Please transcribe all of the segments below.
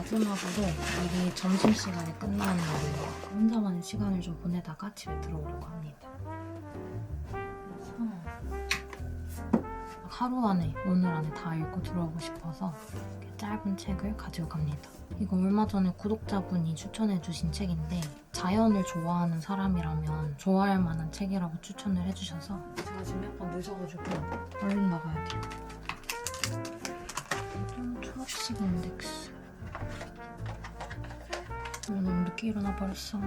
마지막으로 내일 점심시간이 끝나는 날이에요. 혼자만의 시간을 좀 보내다가 집에 들어오려고 합니다. 그래서 하루 안에, 오늘 안에 다 읽고 들어오고 싶어서 이렇게 짧은 책을 가지고 갑니다. 이거 얼마 전에 구독자분이 추천해주신 책인데 자연을 좋아하는 사람이라면 좋아할 만한 책이라고 추천을 해주셔서 제가 지금 약간 늦어가지고 얼른 나가야 돼요. 초록식 인덱스. 너무 늦게 일어나 버렸어.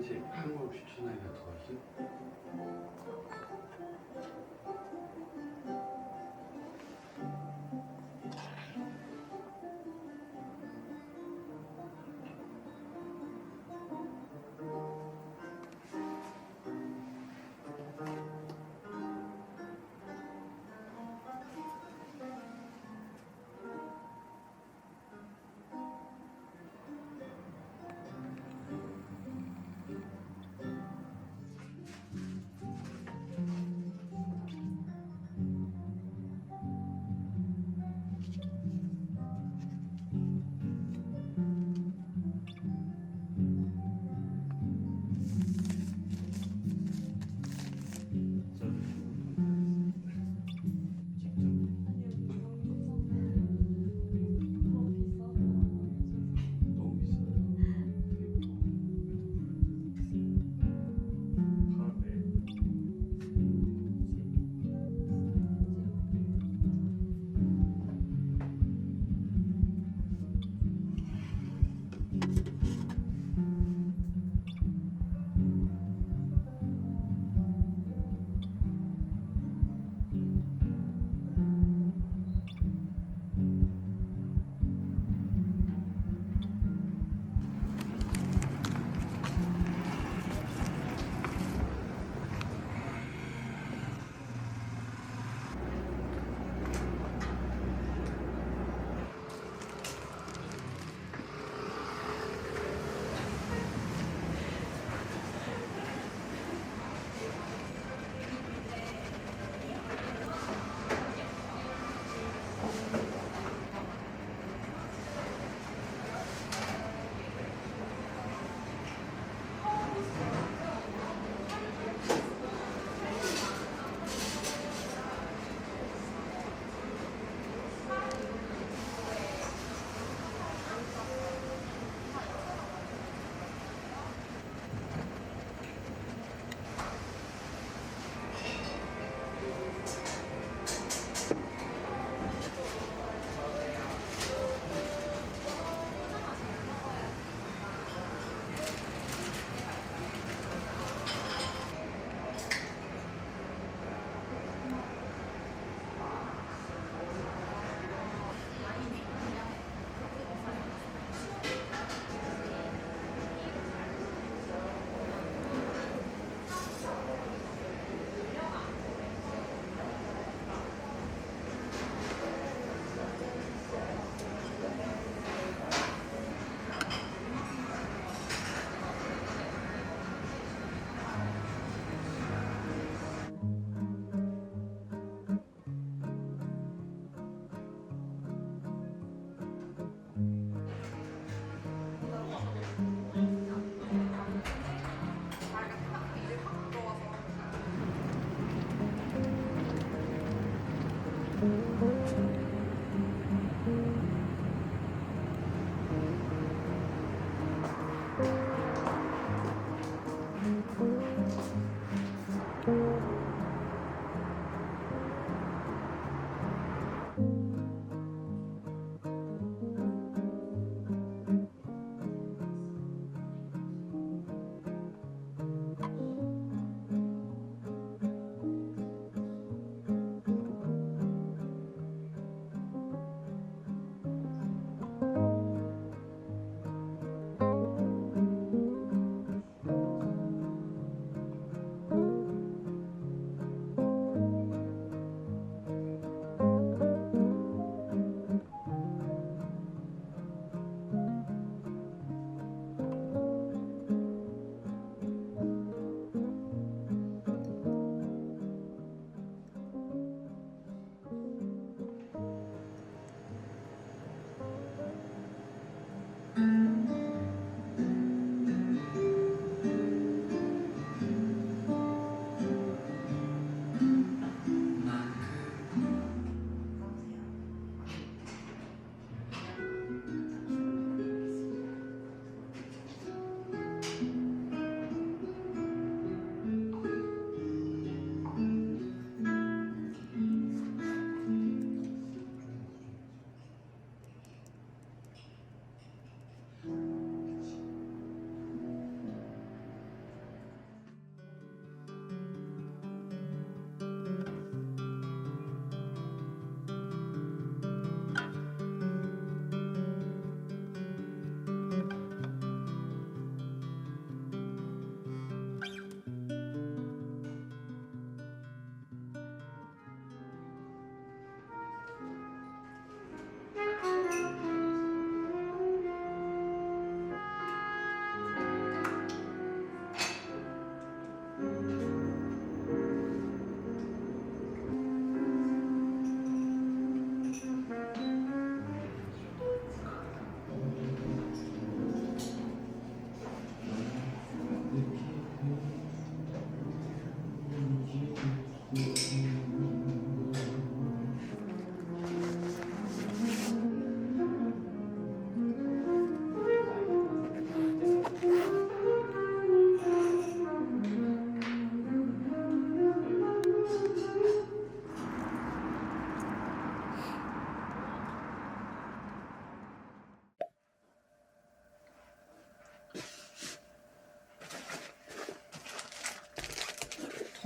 한식 한국 추천하기가 더 힘.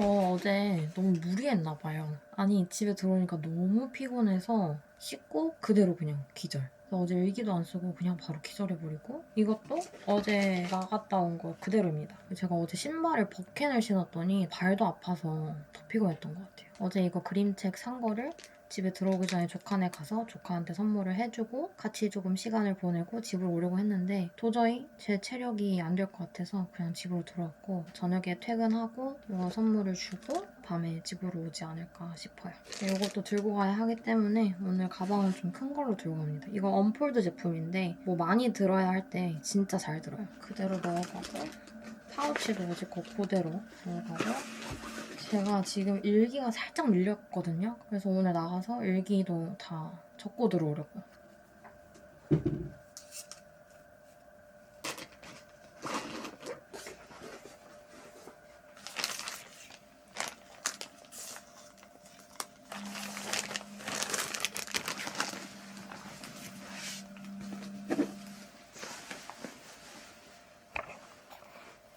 저 어제 너무 무리했나 봐요. 아니 집에 들어오니까 너무 피곤해서 씻고 그대로 그냥 기절. 그래서 어제 일기도 안 쓰고 그냥 바로 기절해버리고 이것도 어제 나갔다 온 거 그대로입니다. 제가 어제 신발을 버켄을 신었더니 발도 아파서 더 피곤했던 것 같아요. 어제 이거 그림책 산 거를 집에 들어오기 전에 조카네 가서 조카한테 선물을 해주고 같이 조금 시간을 보내고 집으로 오려고 했는데 도저히 제 체력이 안 될 것 같아서 그냥 집으로 들어왔고 저녁에 퇴근하고 이거 선물을 주고 밤에 집으로 오지 않을까 싶어요. 이것도 들고 가야 하기 때문에 오늘 가방은 좀 큰 걸로 들고 갑니다. 이거 언폴드 제품인데 뭐 많이 들어야 할 때 진짜 잘 들어요. 그대로 넣어가고 파우치도 어제 거 그대로 넣어가고 제가 지금 일기가 살짝 밀렸거든요. 그래서 오늘 나가서 일기도 다 적고 들어오려고.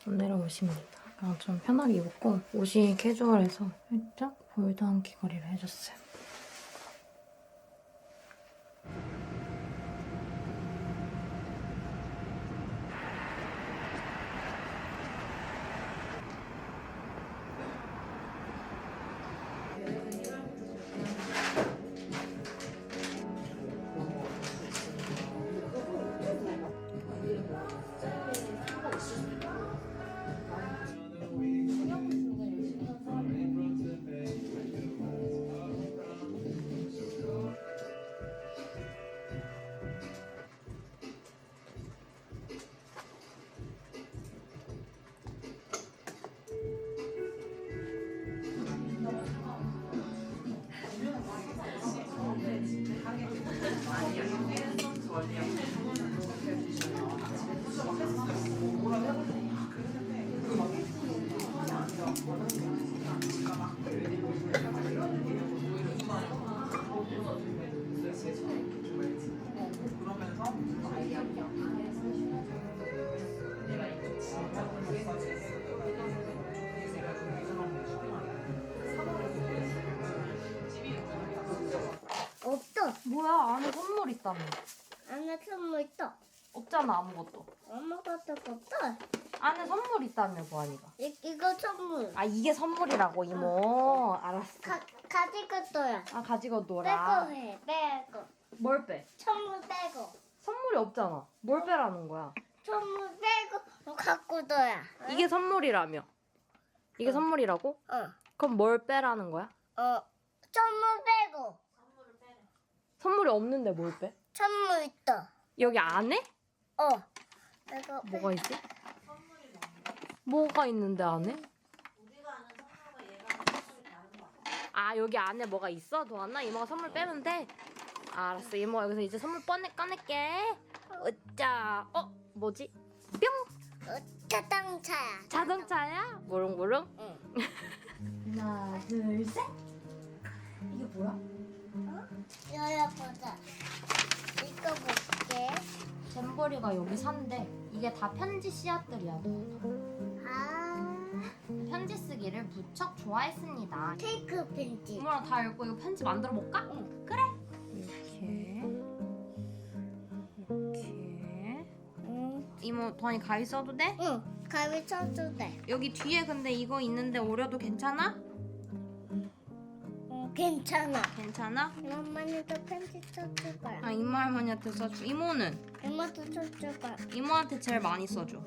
안 내려오십니다. 그냥 좀 편하게 입었고 옷이 캐주얼해서 살짝 볼드한 귀걸이를 해줬어요. 없어. 뭐야 안에 선물 있다며. 안에 선물 있어. 없잖아 아무것도. 아무것도 없어. 안에 선물 있다며 보안이가. 이거 선물. 아 이게 선물이라고 이모. 알았어. 가지고 떠야. 아 가지고 놀아. 빼고 해. 빼고. 뭘 빼? 선물 빼고. 선물이 없잖아. 뭘 빼라는 거야? 선물 빼고 갖고 떠야. 이게 선물이라며. 이게 선물이라고? 그럼 뭘 빼라는 거야? 선물 빼고. 선물이 없는데 뭘 빼? 선물 있어. 여기 안에? 이거 빼. 뭐가 있지? 뭐가 있는데 안에? 아 여기 안에 뭐가 있어? 도안나 이모가 선물 빼면 돼? 알았어 이모가 여기서 이제 선물 꺼낼게. 으짜. 뭐지? 뿅! 자동차야. 자동차야? 무릉무릉? 응. 하나 둘 셋. 이게 뭐야? 여야 보자. 이거 볼게. 잼버리가 여기 산대. 이게 다 편지 씨앗들이야. 편지 쓰기를 무척 좋아했습니다. 케이크 팬티. 이모랑 다 읽고 이거 편지 만들어 볼까? 응. 그래. 이렇게. 이모 도안이 가위 써도 돼? 응. 가위 쳐도 돼. 여기 뒤에 근데 이거 있는데 오려도 괜찮아? 괜찮아. 괜찮아? 엄마는 편지 쳐줄 거야. 아 이모 할머니한테 써줘. 이모는? 엄마도 쳐줄 거야. 이모한테 제일 많이 써줘.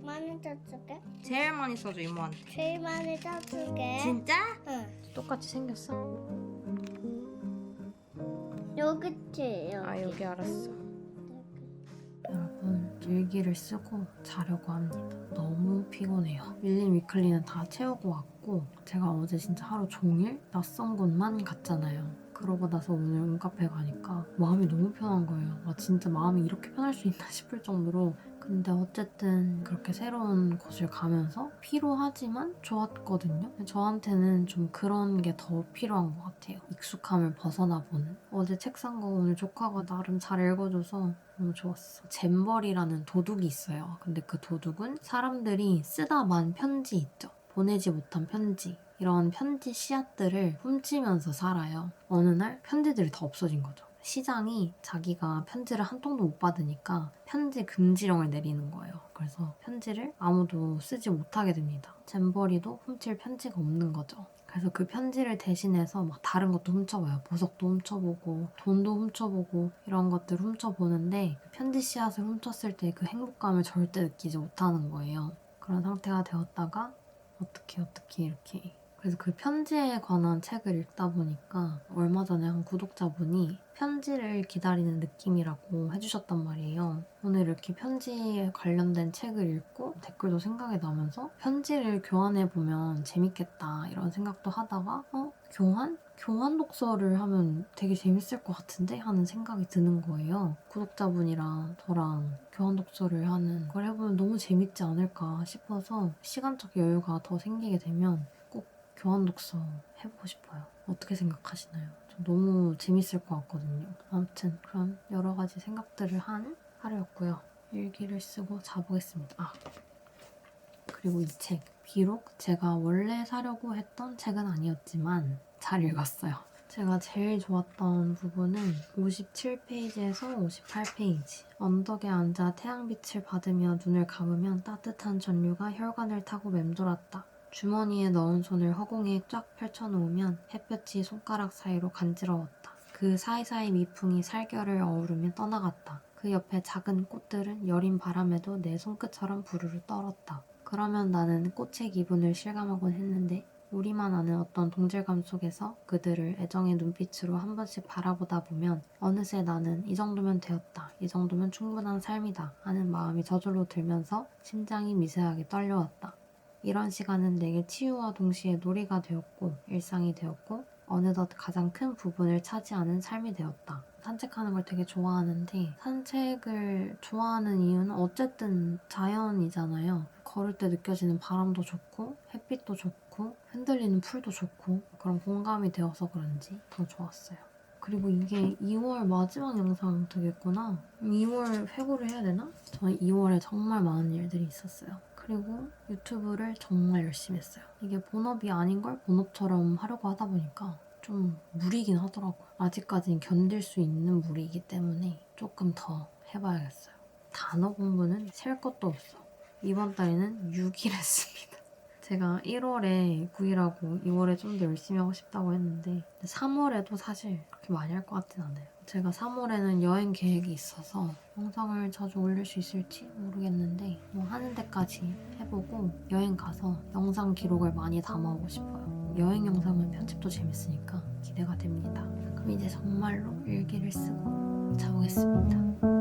많이 쳐줄게. 제일 많이 써줘 이모한테. 제일 많이 쳐줄게. 진짜? 응. 똑같이 생겼어? 여기 있지. 여기. 아 여기 알았어. 여러분 일기를 쓰고 자려고 합니다. 너무 피곤해요. 밀린 위클리는 다 채우고 왔고 제가 어제 진짜 하루 종일 낯선 곳만 갔잖아요. 그러고 나서 오늘 홈카페 가니까 마음이 너무 편한 거예요. 와 진짜 마음이 이렇게 편할 수 있나 싶을 정도로. 근데 어쨌든 그렇게 새로운 곳을 가면서 피로하지만 좋았거든요. 저한테는 좀 그런 게 더 필요한 것 같아요. 익숙함을 벗어나 보는. 어제 책 산 거 오늘 조카가 나름 잘 읽어줘서 너무 좋았어. 잼버리라는 도둑이 있어요. 근데 그 도둑은 사람들이 쓰다 만 편지 있죠. 보내지 못한 편지, 이런 편지 씨앗들을 훔치면서 살아요. 어느 날 편지들이 다 없어진 거죠. 시장이 자기가 편지를 한 통도 못 받으니까 편지 금지령을 내리는 거예요. 그래서 편지를 아무도 쓰지 못하게 됩니다. 잼버리도 훔칠 편지가 없는 거죠. 그래서 그 편지를 대신해서 막 다른 것도 훔쳐봐요. 보석도 훔쳐보고 돈도 훔쳐보고 이런 것들 훔쳐보는데 편지 씨앗을 훔쳤을 때 그 행복감을 절대 느끼지 못하는 거예요. 그런 상태가 되었다가 어떻게 이렇게 그래서 그 편지에 관한 책을 읽다 보니까 얼마 전에 한 구독자분이 편지를 기다리는 느낌이라고 해주셨단 말이에요. 오늘 이렇게 편지에 관련된 책을 읽고 댓글도 생각이 나면서 편지를 교환해보면 재밌겠다 이런 생각도 하다가 교환? 교환 독서를 하면 되게 재밌을 것 같은데? 하는 생각이 드는 거예요. 구독자분이랑 저랑 교환 독서를 하는 걸 해보면 너무 재밌지 않을까 싶어서 시간적 여유가 더 생기게 되면 꼭 교환 독서 해보고 싶어요. 어떻게 생각하시나요? 저 너무 재밌을 것 같거든요. 아무튼 그런 여러 가지 생각들을 한 하루였고요. 일기를 쓰고 자보겠습니다. 그리고 이 책. 비록 제가 원래 사려고 했던 책은 아니었지만 잘 읽었어요. 제가 제일 좋았던 부분은 57페이지에서 58페이지. 언덕에 앉아 태양빛을 받으며 눈을 감으면 따뜻한 전류가 혈관을 타고 맴돌았다. 주머니에 넣은 손을 허공에 쫙 펼쳐놓으면 햇볕이 손가락 사이로 간지러웠다. 그 사이사이 미풍이 살결을 어우르며 떠나갔다. 그 옆에 작은 꽃들은 여린 바람에도 내 손끝처럼 부르르 떨었다. 그러면 나는 꽃의 기분을 실감하곤 했는데 우리만 아는 어떤 동질감 속에서 그들을 애정의 눈빛으로 한 번씩 바라보다 보면 어느새 나는 이 정도면 되었다. 이 정도면 충분한 삶이다. 하는 마음이 저절로 들면서 심장이 미세하게 떨려왔다. 이런 시간은 내게 치유와 동시에 놀이가 되었고 일상이 되었고 어느덧 가장 큰 부분을 차지하는 삶이 되었다. 산책하는 걸 되게 좋아하는데 산책을 좋아하는 이유는 어쨌든 자연이잖아요. 걸을 때 느껴지는 바람도 좋고 햇빛도 좋고 흔들리는 풀도 좋고 그런 공감이 되어서 그런지 더 좋았어요. 그리고 이게 2월 마지막 영상 되겠구나. 2월 회고를 해야 되나? 저는 2월에 정말 많은 일들이 있었어요. 그리고 유튜브를 정말 열심히 했어요. 이게 본업이 아닌 걸 본업처럼 하려고 하다 보니까 좀 무리긴 하더라고요. 아직까지는 견딜 수 있는 무리이기 때문에 조금 더 해봐야겠어요. 단어 공부는 셀 것도 없어. 이번 달에는 6일 했습니다. 제가 1월에 9일하고 2월에 좀 더 열심히 하고 싶다고 했는데 3월에도 사실 그렇게 많이 할 것 같진 않아요. 제가 3월에는 여행 계획이 있어서 영상을 자주 올릴 수 있을지 모르겠는데 뭐 하는 데까지 해보고 여행 가서 영상 기록을 많이 담아오고 싶어요. 여행 영상은 편집도 재밌으니까 기대가 됩니다. 그럼 이제 정말로 일기를 쓰고 자보겠습니다.